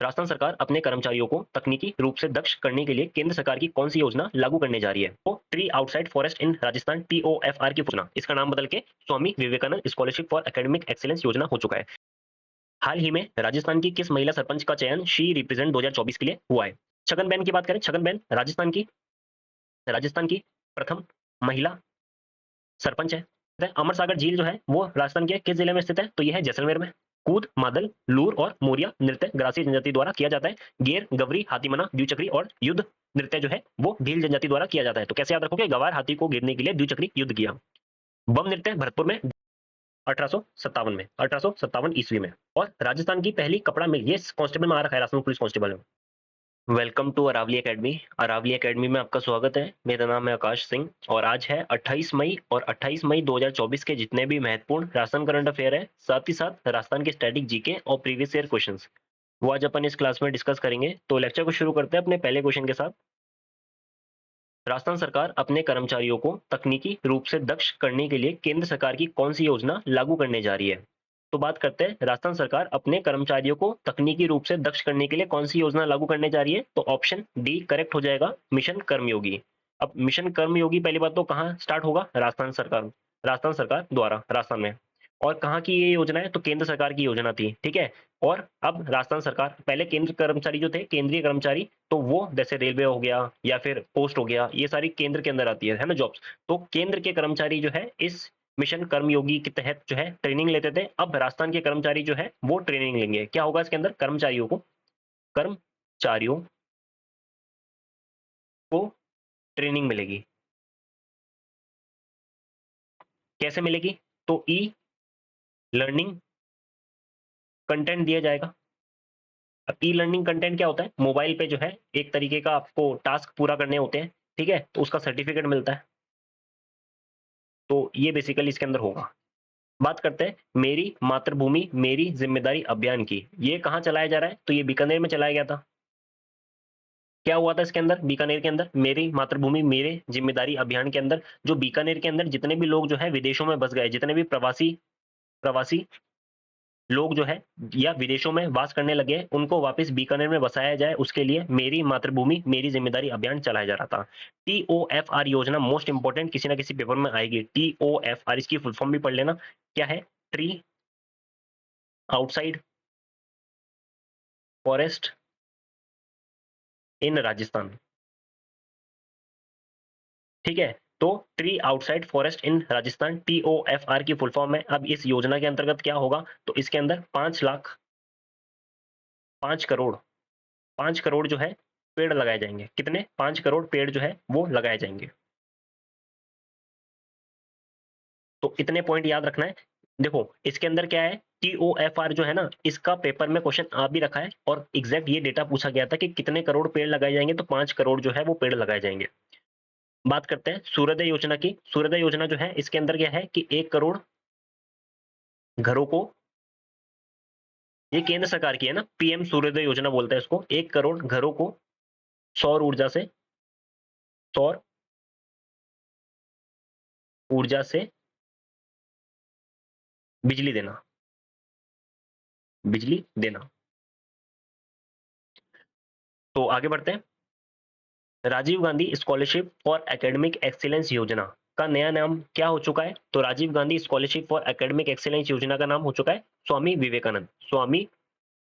राजस्थान सरकार अपने कर्मचारियों को तकनीकी रूप से दक्ष करने के लिए केंद्र सरकार की कौन सी योजना लागू करने जा रही है? तो tree outside forest in Rajasthan TOFR की योजना, इसका नाम बदल के Swami Vivekananda scholarship for academic excellence योजना हो चुका है। हाल ही में राजस्थान की किस महिला सरपंच का चयन शी रिप्रेजेंट 2024 के लिए हुआ है? छगन की बात करें, छगन राजस्थान की प्रथम महिला सरपंच है। अमर सागर झील जो है वो राजस्थान के किस जिले में स्थित है? तो यह है जैसलमेर में। कूद, मादल, लूर और मोरिया नृत्य ग्रासीय जनजाति द्वारा किया जाता है। गेर, गवरी, हाथीमना, द्विचक्री और युद्ध नृत्य जो है वो भील जनजाति द्वारा किया जाता है। तो कैसे याद रखोगे? गवार हाथी को गिरने के लिए द्विचक्री युद्ध किया। बम नृत्य भरतपुर में 1857 ईस्वी में। और राजस्थान की पहली कपड़ा मिल, ये कांस्टेबल में आ रखा है, राजस्थान पुलिस कांस्टेबल में। Welcome to Aravali academy. Aravali academy में आपका स्वागत है। मेरा नाम है आकाश सिंह और आज है 28 मई, और 28 मई 2024 के जितने भी महत्वपूर्ण राजस्थान करंट अफेयर है, साथ ही साथ राजस्थान के स्टैटिक जीके और प्रीवियस ईयर क्वेश्चंस, वो आज अपन इस क्लास में डिस्कस करेंगे। तो लेक्चर को शुरू करते हैं अपने पहले क्वेश्चन के साथ। राजस्थान सरकार अपने कर्मचारियों को तकनीकी रूप से दक्ष करने के लिए केंद्र सरकार की कौन सी योजना लागू करने जा रही है? तो बात करते हैं, राजस्थान सरकार अपने कर्मचारियों को तकनीकी रूप से दक्ष करने के लिए कौन सी योजना लागू करने जा रही है? तो ऑप्शन डी करेक्ट हो जाएगा, मिशन कर्मयोगी। अब मिशन कर्मयोगी पहली बात तो कहाँ स्टार्ट होगा? राजस्थान सरकार द्वारा राजस्थान में। और कहाँ की ये योजना है? तो केंद्र सरकार की योजना थी, ठीक है। और अब राजस्थान सरकार, पहले केंद्र कर्मचारी जो थे, केंद्रीय कर्मचारी, तो वो जैसे रेलवे हो गया या फिर पोस्ट हो गया, ये सारी केंद्र के अंदर आती है ना जॉब्स। तो केंद्र के कर्मचारी जो है इस मिशन कर्मयोगी के तहत जो है ट्रेनिंग लेते थे। अब राजस्थान के कर्मचारी जो है वो ट्रेनिंग लेंगे। क्या होगा इसके अंदर? कर्मचारियों को ट्रेनिंग मिलेगी। कैसे मिलेगी? तो ई लर्निंग कंटेंट दिया जाएगा। अब ई लर्निंग कंटेंट क्या होता है? मोबाइल पे जो है एक तरीके का आपको टास्क पूरा करने होते हैं, ठीक है, तो उसका सर्टिफिकेट मिलता है। तो ये बेसिकली इसके अंदर होगा। बात करते हैं मेरी मातृभूमि मेरी जिम्मेदारी अभियान की। ये कहाँ चलाया जा रहा है? तो ये बीकानेर में चलाया गया था। क्या हुआ था इसके अंदर? बीकानेर के अंदर मेरी मातृभूमि मेरे जिम्मेदारी अभियान के अंदर जो बीकानेर के अंदर जितने भी लोग जो है विदेशों में बस गए, जितने भी प्रवासी प्रवासी लोग जो है या विदेशों में वास करने लगे, उनको वापस बीकानेर में बसाया जाए, उसके लिए मेरी मातृभूमि मेरी जिम्मेदारी अभियान चलाया जा रहा था। TOFR योजना मोस्ट इंपोर्टेंट, किसी ना किसी पेपर में आएगी। TOFR, इसकी फुल फॉर्म भी पढ़ लेना। क्या है? Tree outside forest in Rajasthan, ठीक है। तो tree outside forest in Rajasthan TOFR की फुल फॉर्म है। अब इस योजना के अंतर्गत क्या होगा? तो इसके अंदर 5 लाख 5 करोड़ 5 करोड़ जो है पेड़ लगाए जाएंगे। कितने? 5 करोड़ पेड़ जो है वो लगाए जाएंगे। तो इतने पॉइंट याद रखना है। देखो इसके अंदर क्या है, TOFR जो है ना, इसका पेपर में क्वेश्चन आ भी रखा है और एग्जैक्ट ये डेटा पूछा गया था कि कितने करोड़ पेड़ लगाए जाएंगे, तो 5 करोड़ जो है वो पेड़ लगाए जाएंगे। बात करते हैं सूर्योदय योजना की। सूर्योदय योजना जो है इसके अंदर क्या है कि 1 करोड़ घरों को, ये केंद्र सरकार की है ना, PM सूर्योदय योजना बोलते हैं इसको। 1 करोड़ घरों को सौर ऊर्जा से सौर ऊर्जा से बिजली देना, बिजली देना। तो आगे बढ़ते हैं। Rajiv Gandhi scholarship for academic excellence योजना का नया नाम क्या हो चुका है? तो Rajiv Gandhi scholarship for academic excellence योजना का नाम हो चुका है Swami Vivekananda. Swami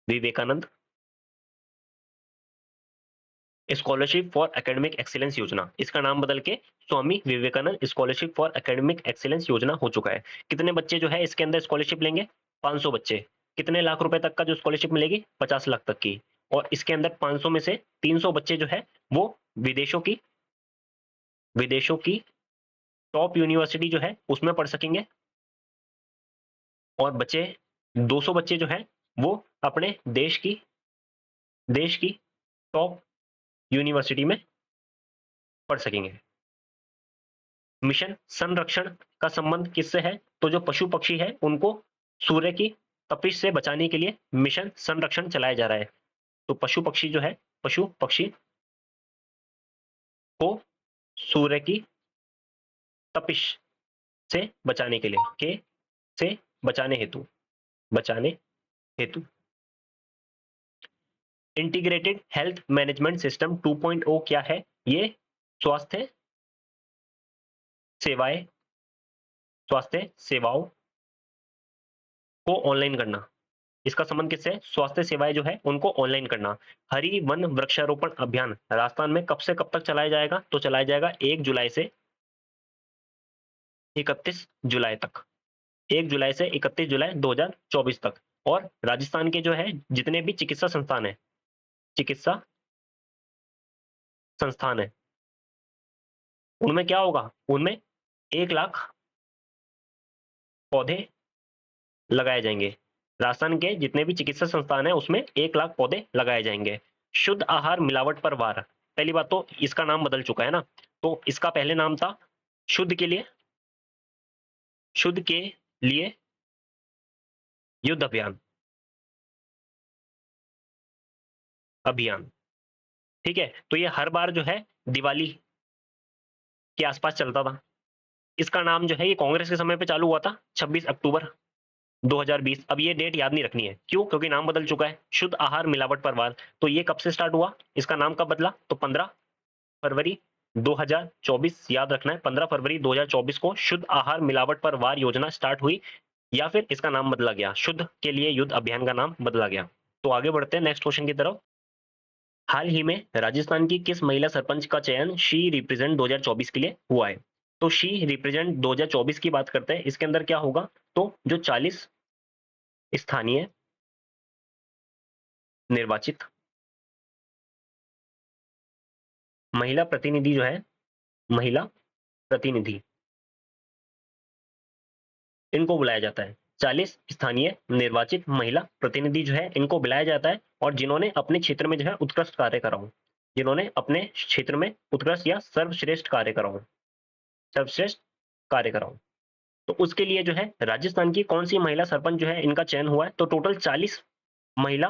Vivekananda scholarship for academic excellence योजना, इसका नाम बदल के Swami Vivekananda scholarship for academic excellence योजना हो चुका है। कितने बच्चे जो है इसके अंदर स्कॉलरशिप लेंगे? 500 बच्चे। कितने लाख रुपए तक का जो स्कॉलरशिप मिलेगी? 50 लाख तक की। और इसके अंदर 500 में से 300 बच्चे जो है वो विदेशों की टॉप यूनिवर्सिटी जो है उसमें पढ़ सकेंगे। और बच्चे 200 बच्चे जो है वो अपने देश की टॉप यूनिवर्सिटी में पढ़ सकेंगे। मिशन संरक्षण का संबंध किससे है? तो जो पशु पक्षी है उनको सूर्य की तपिश से बचाने के लिए मिशन संरक्षण चलाया जा रहा है। तो पशु पक्षी जो है, पशु पक्षी को सूर्य की तपिश से बचाने के लिए, के से बचाने हेतु इंटीग्रेटेड हेल्थ मैनेजमेंट सिस्टम 2.0 क्या है? ये स्वास्थ्य सेवाएं, स्वास्थ्य सेवाओं को ऑनलाइन करना। इसका संबंध किससे है? स्वास्थ्य सेवाएं जो है उनको ऑनलाइन करना। हरि वन वृक्षारोपण अभियान राजस्थान में कब से कब तक चलाया जाएगा? तो चलाया जाएगा 1 जुलाई से 31 जुलाई तक। 1 जुलाई से 31 जुलाई 2024 तक। और राजस्थान के जो है जितने भी चिकित्सा संस्थान है, चिकित्सा संस्थान है, उनमें क्या होगा? उनमें 1 लाख पौधे लगाए जाएंगे। राजस्थान के जितने भी चिकित्सा संस्थान है उसमें 1 लाख पौधे लगाए जाएंगे। शुद्ध आहार मिलावट पर वार। पहली बात तो इसका नाम बदल चुका है ना, तो इसका पहले नाम था शुद्ध के लिए, शुद्ध के लिए युद्ध अभियान, अभियान। ठीक है, तो ये हर बार जो है दिवाली के आसपास चलता था। इसका नाम जो है ये कांग्रेस के समय पे चालू हुआ था 26 अक्टूबर 2020। अब ये डेट याद नहीं रखनी है, क्यों? क्योंकि नाम बदल चुका है, शुद्ध आहार मिलावट पर वार। तो ये कब से स्टार्ट हुआ? इसका नाम कब बदला? तो 15 फरवरी 2024 याद रखना है। 15 फरवरी 2024 को शुद्ध आहार मिलावट पर वार योजना स्टार्ट हुई, या फिर इसका नाम बदला गया, शुद्ध के लिए युद्ध अभियान का नाम बदला गया। तो आगे बढ़ते हैं नेक्स्ट क्वेश्चन की तरफ। हाल ही में राजस्थान की किस महिला सरपंच का चयन शी रिप्रेजेंट 2024 के लिए हुआ है? तो शी रिप्रेजेंट 2024 की बात करते हैं। इसके अंदर क्या होगा? तो जो 40 स्थानीय निर्वाचित महिला प्रतिनिधि जो है, महिला प्रतिनिधि, इनको बुलाया जाता है। 40 स्थानीय निर्वाचित महिला प्रतिनिधि जो है इनको बुलाया जाता है, और जिन्होंने अपने क्षेत्र में जो है उत्कृष्ट कार्य करा हो, जिन्होंने अपने क्षेत्र में उत्कृष्ट या सर्वश्रेष्ठ कार्य करा हो, सर्वश्रेष्ठ कार्य करा हो, तो उसके लिए जो है राजस्थान की कौन सी महिला सरपंच जो है इनका चयन हुआ है? तो टोटल 40 महिला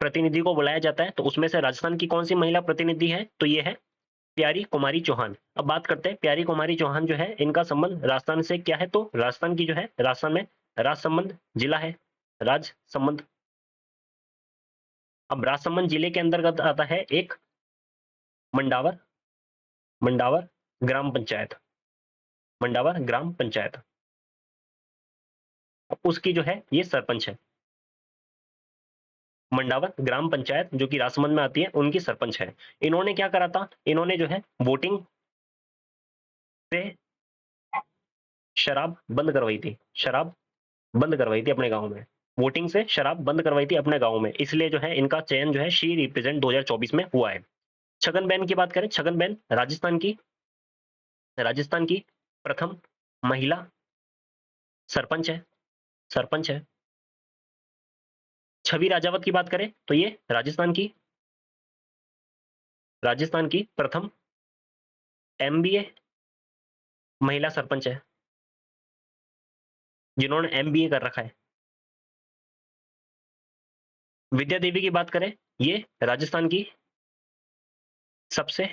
प्रतिनिधि को बुलाया जाता है। तो उसमें से राजस्थान की कौन सी महिला प्रतिनिधि है? तो ये है प्यारी कुमारी चौहान। अब बात करते हैं प्यारी कुमारी चौहान जो है इनका संबंध राजस्थान से क्या है? तो राजस्थान की जो है, राजस्थान में राजसमंद जिला है, राजसमंद। अब राजसमंद जिले के अंतर्गत आता है एक मंडावर, मंडावर ग्राम पंचायत, मंडावर ग्राम पंचायत। अब उसकी जो है ये सरपंच है। मंडावर ग्राम पंचायत जो कि राजसमंद में आती है, उनकी सरपंच है। इन्होंने क्या करा था? इन्होंने जो है वोटिंग से शराब बंद करवाई थी, शराब बंद करवाई थी अपने गांव में। वोटिंग से शराब बंद करवाई थी अपने गांव में, इसलिए जो है इनका चयन जो है शी रिप्रेजेंट 2024 में हुआ है। छगनबेन की बात करें, छगनबेन राजस्थान की प्रथम महिला सरपंच है, सरपंच है। छवि राजावत की बात करें तो ये राजस्थान की प्रथम एमबीए महिला सरपंच है, जिन्होंने एमबीए कर रखा है। विद्या देवी की बात करें, ये राजस्थान की सबसे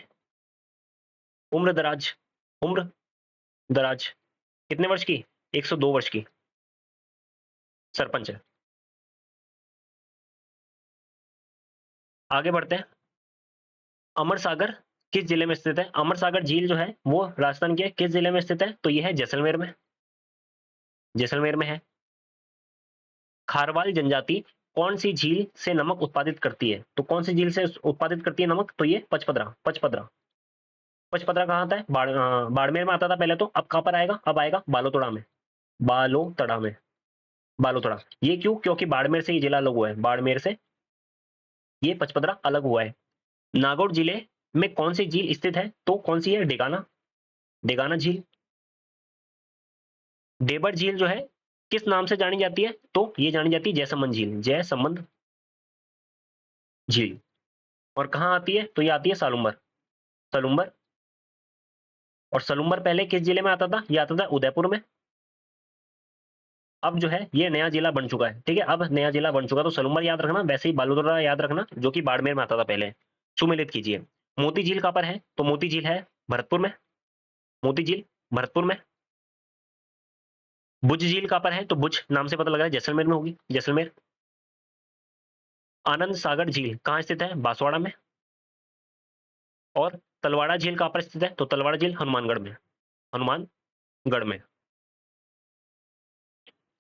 उम्र दराज, उम्र दराज कितने वर्ष की? 102 वर्ष की सरपंच है। आगे बढ़ते हैं। अमर सागर किस जिले में स्थित है? अमर सागर झील जो है वो राजस्थान के किस जिले में स्थित है? तो यह है जैसलमेर में, जैसलमेर में है। खारवाल जनजाति कौन सी झील से नमक उत्पादित करती है? तो कौन सी झील से उत्पादित करती है नमक? तो ये पचपदरा, पचपदरा। पचपदरा कहाँ आता है? बाड़मेर में आता था पहले, तो अब कहाँ पर आएगा? अब आएगा बालोतड़ा में, बालोतड़ा में, बालोतड़ा। ये क्यों? क्योंकि बाड़मेर से ये जिला अलग हुआ है, बाड़मेर से ये पचपदरा अलग हुआ है। नागौर जिले में कौन सी झील स्थित है? तो कौन सी है? डेगाना, डेगाना झील। डेबर झील जो है किस नाम से जानी जाती है? तो ये जानी जाती है जयसमंद झील, जयसमंद झील। और कहाँ आती है? तो ये आती है सालुम्बर, सलुम्बर। और सलुम्बर पहले किस जिले में आता था? ये आता था उदयपुर में। अब जो है ये नया जिला बन चुका है, ठीक है, अब नया जिला बन चुका, तो सलुम्बर याद रखना, वैसे ही बालोतरा याद रखना जो कि बाड़मेर में आता था पहले। सुमिलित कीजिए। मोती झील कहाँ पर है? तो मोती झील है भरतपुर में, मोती झील भरतपुर में। भुज झील कहाँ पर है? तो भुज नाम से पता लग रहा है जैसलमेर में होगी, जैसलमेर। आनंद सागर झील कहाँ स्थित है? बांसवाड़ा में। और तलवाड़ा झील कहाँ पर स्थित है? तो तलवाड़ा झील हनुमानगढ़ में, हनुमानगढ़ में।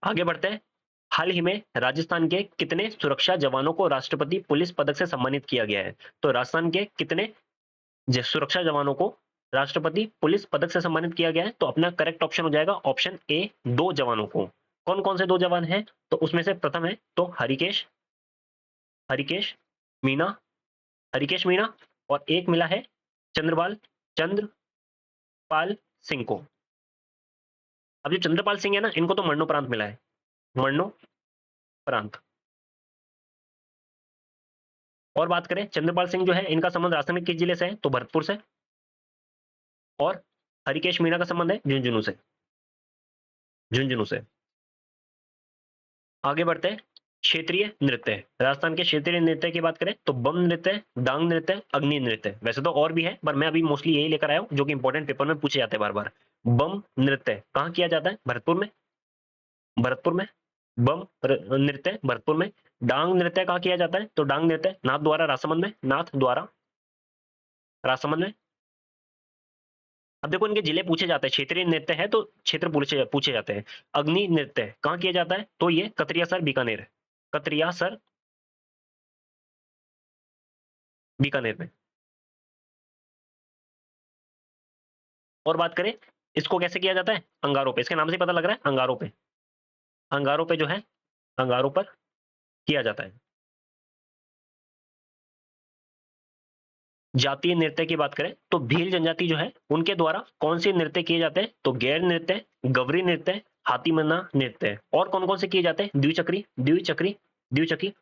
आगे बढ़ते हैं। हाल ही में राजस्थान के कितने सुरक्षा जवानों को राष्ट्रपति पुलिस पदक से सम्मानित किया गया है? तो राजस्थान के कितने सुरक्षा जवानों को राष्ट्रपति पुलिस पदक से सम्मानित किया गया है? तो अपना करेक्ट ऑप्शन हो जाएगा ऑप्शन ए, 2 जवानों को। कौन कौन से 2 जवान हैं? तो उसमें से प्रथम है तो हरिकेश हरिकेश मीणा, हरिकेश मीणा, और एक मिला है चंद्रपाल सिंह को। अब जो चंद्रपाल सिंह है ना, इनको तो मरणोपरांत मिला है, मरणोपरांत। और बात करें चंद्रपाल सिंह जो है, इनका संबंध राजस्थान के किस जिले से है? तो भरतपुर से। और हरिकेश मीणा का संबंध है झुंझुनू से, झुंझुनू से। आगे बढ़ते हैं। क्षेत्रीय नृत्य, राजस्थान के क्षेत्रीय नृत्य की बात करें तो बम नृत्य, डांग नृत्य, अग्नि नृत्य। वैसे तो और भी है, पर मैं अभी मोस्टली यही लेकर आया हूं जो कि इंपॉर्टेंट पेपर में पूछे जाते हैं बार बार। बम नृत्य कहाँ किया जाता है? भरतपुर में, भरतपुर में। बम नृत्य भरतपुर में। डांग नृत्य कहाँ किया जाता है? तो डांग नृत्य नाथ द्वारा राजसमंद में, नाथ द्वारा राजसमंद में। अब देखो इनके जिले पूछे जाते हैं, क्षेत्रीय नृत्य है तो क्षेत्र पूछे पूछे जाते हैं। अग्नि नृत्य कहाँ किया जाता है? तो ये कतरियासर बीकानेर, कतरियासर बीकानेर में। और बात करें इसको कैसे किया जाता है? अंगारों पे, इसके नाम से पता लग रहा है, अंगारों पे, अंगारों पे जो है, अंगारों पर किया जाता है। जातीय नृत्य की बात करें तो भील जनजाति जो है उनके द्वारा कौन से नृत्य किए जाते हैं? तो गैर नृत्य, गवरी नृत्य, हाथीमन्ना नृत्य। और कौन कौन से किए जाते हैं? द्विचक्री, द्विचक्री, द्विचक्री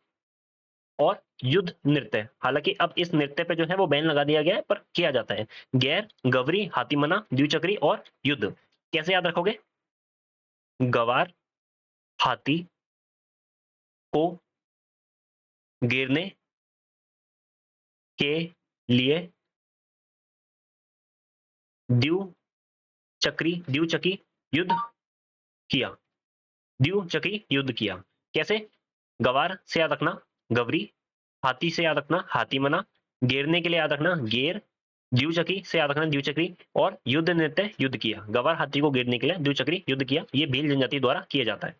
और युद्ध नृत्य। हालांकि अब इस नृत्य पे जो है वो बैन लगा दिया गया है, पर किया जाता है। गैर, गवरी, हाथीमना, द्विचक्री और युद्ध। कैसे याद रखोगे? गवार हाथी को गिरने के लिए द्विचक्री युद्ध किया, द्विचक्री युद्ध किया। कैसे? गवार से याद रखना गवरी, हाथी से याद रखना हाथीमना, घेरने के लिए याद रखना गेर, द्विचक्री से याद रखना द्विचक्री, और युद्ध नृत्य युद्ध किया। गवार हाथी को घेरने के लिए द्विचक्री युद्ध किया, ये भील जनजाति द्वारा किया जाता है।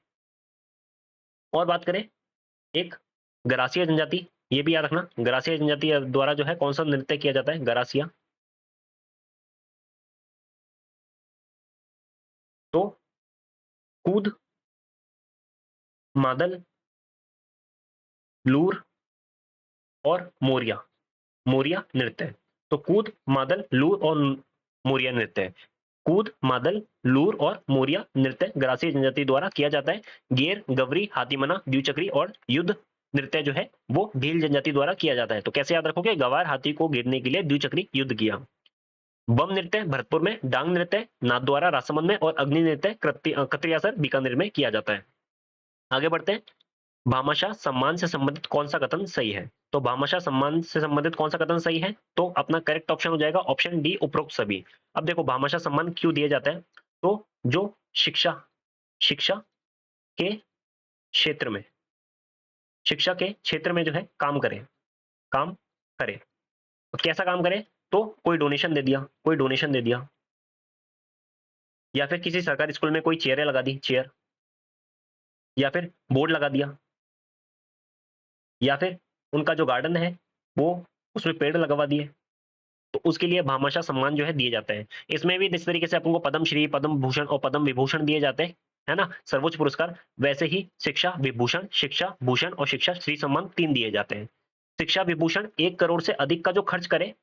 और बात करें एक गरासिया जनजाति, ये भी याद रखना, गरासिया जनजाति द्वारा जो है कौन सा नृत्य किया जाता है? गरासिया। तो कूद, मादल, लूर और मोरिया, मोरिया नृत्य। तो कूद, मादल, लूर और मोरिया नृत्य। कूद, मादल, लूर और मोरिया नृत्य गरासिया जनजाति द्वारा किया जाता है। गेर, गवरी, हाथीमना, द्विचक्री और युद्ध नृत्य जो है वो भील जनजाति द्वारा किया जाता है। तो कैसे याद रखोगे? गवार हाथी को घेरने के लिए द्विचक्री युद्ध किया। बम नृत्य भरतपुर में, डांग नृत्य नाथद्वारा राजसमंद में, और अग्नि नृत्य कतरियासर बीकानेर में किया जाता है। आगे बढ़ते हैं। भामाशाह सम्मान से संबंधित कौन सा कथन सही है? तो भामाशाह सम्मान से संबंधित कौन सा कथन सही है? तो अपना करेक्ट ऑप्शन हो जाएगा ऑप्शन डी, उपरोक्त सभी। अब देखो भामाशाह सम्मान क्यों दिया जाता है? तो जो शिक्षा शिक्षा के क्षेत्र में, शिक्षा के क्षेत्र में जो है काम करे। तो कैसा काम करे? तो कोई डोनेशन दे दिया, कोई डोनेशन दे दिया, या फिर किसी सरकारी स्कूल में कोई चेयरें लगा दी, चेयर, या फिर बोर्ड लगा दिया, या फिर उनका जो गार्डन है वो उसमें पेड़ लगवा दिए। तो उसके लिए भामाशाह सम्मान जो है दिए जाते हैं। इसमें भी जिस तरीके से अपन को पद्म श्री, पद्म भूषण और पद्म विभूषण दिए जाते हैं, है ना, सर्वोच्च पुरस्कार, वैसे ही शिक्षा विभूषण, शिक्षा भूषण और शिक्षा श्री सम्मान 3 दिए जाते हैं। शिक्षा विभूषण 1 करोड़ से अधिक का जो खर्च करे,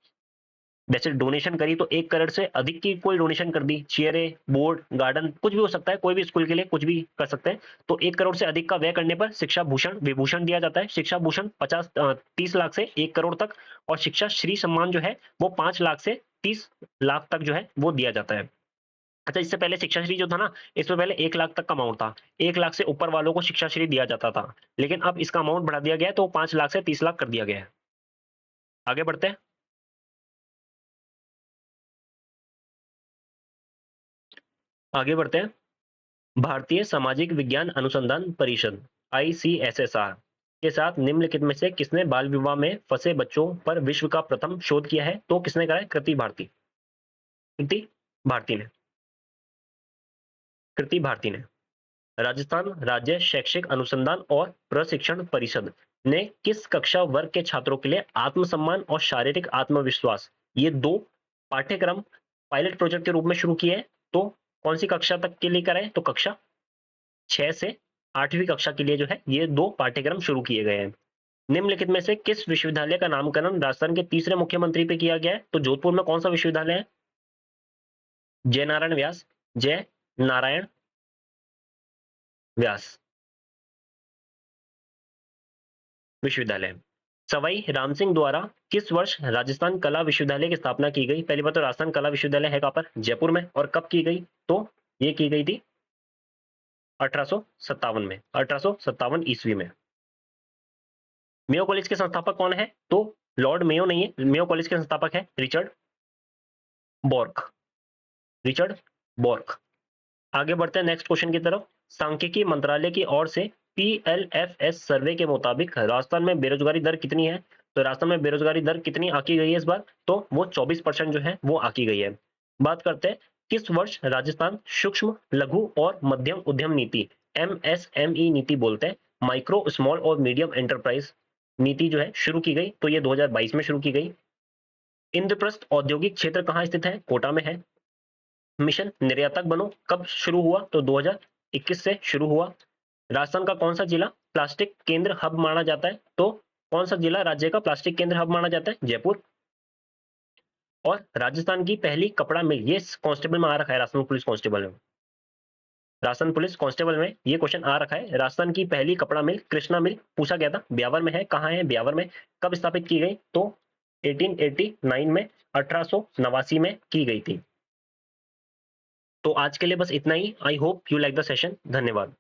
जैसे डोनेशन करी तो 1 करोड़ से अधिक की कोई डोनेशन कर दी, चेयरें, बोर्ड, गार्डन, कुछ भी हो सकता है, कोई भी स्कूल के लिए कुछ भी कर सकते हैं। तो 1 करोड़ से अधिक का व्यय करने पर शिक्षा भूषण विभूषण दिया जाता है। शिक्षा भूषण 30 लाख से 1 करोड़ तक, और शिक्षा श्री सम्मान जो है वो 5 लाख से 30 लाख तक जो है वो दिया जाता है। अच्छा, इससे पहले शिक्षा श्री जो था ना, इसमें पहले 1 लाख तक का अमाउंट था। 1 लाख से ऊपर वालों को शिक्षा श्री दिया जाता था, लेकिन अब इसका अमाउंट बढ़ा दिया गया है, तो 5 लाख से 30 लाख कर दिया गया है। आगे बढ़ते हैं। आगे बढ़ते हैं। भारतीय सामाजिक विज्ञान अनुसंधान परिषद, ICSSR, के साथ निम्नलिखित में से किसने बाल विवाह में फंसे बच्चों पर विश्व का प्रथम शोध किया है? तो किसने करा है? कृति भारती। कृति भारती ने। कृति भारती ने। राजस्थान राज्य शैक्षिक अनुसंधान और प्रशिक्षण परिषद ने किस कक्षा वर्ग के छात्रों के लिए आत्मसम्मान और शारीरिक आत्मविश्वास ये दो पाठ्यक्रम पायलट प्रोजेक्ट के रूप में शुरू किए हैं? तो कौन सी कक्षा तक के लिए कराए? तो कक्षा 6 से 8वीं कक्षा के लिए जो है ये दो पाठ्यक्रम शुरू किए गए हैं। निम्नलिखित में से किस विश्वविद्यालय का नामकरण राजस्थान के तीसरे मुख्यमंत्री पे किया गया है? तो जोधपुर में कौन सा विश्वविद्यालय है? जय नारायण व्यास। जय नारायण व्यास विश्वविद्यालय। सवाई रामसिंह द्वारा किस वर्ष राजस्थान कला विश्वविद्यालय की स्थापना की गई? पहली बात तो राजस्थान कला विश्वविद्यालय है कहां पर? जयपुर में। और कब की गई? तो ये की गई थी 1857 में, 1857 ईस्वी में। मेयो कॉलेज के संस्थापक कौन है? तो लॉर्ड मेयो नहीं है, मेयो कॉलेज के संस्थापक है रिचर्ड बॉर्क। रिचर्ड बॉर्क। आगे बढ़ते हैं नेक्स्ट क्वेश्चन की तरफ। सांख्यिकी मंत्रालय की ओर से PLFS सर्वे के मुताबिक राजस्थान में बेरोजगारी दर कितनी है? तो राजस्थान में बेरोजगारी दर कितनी आकी गई है इस बार? तो वो 24% जो है वो आकी गई है। बात करते हैं किस वर्ष राजस्थान सूक्ष्म लघु और मध्यम उद्यम नीति MSME नीति बोलते हैं, माइक्रो स्मॉल और मीडियम एंटरप्राइज नीति जो है शुरू की गई? तो ये 2022 में शुरू की गई। इंद्रप्रस्थ औद्योगिक क्षेत्र कहाँ स्थित है? कोटा में है। मिशन निर्यातक बनो कब शुरू हुआ? तो 2021 से शुरू हुआ। राजस्थान का कौन सा जिला प्लास्टिक केंद्र हब माना जाता है? तो कौन सा जिला राज्य का प्लास्टिक केंद्र हब माना जाता है? जयपुर। और राजस्थान की पहली कपड़ा मिल ये कांस्टेबल में आ रखा है, राजस्थान पुलिस कांस्टेबल में। राजस्थान पुलिस कांस्टेबल में ये क्वेश्चन आ रखा है। राजस्थान की पहली कपड़ा मिल कृष्णा मिल पूछा गया था, ब्यावर में है। कहाँ है ब्यावर में? कब स्थापित की गई? तो 1889 में, 1889 में की गई थी। तो आज के लिए बस इतना ही। I hope you like the session. धन्यवाद।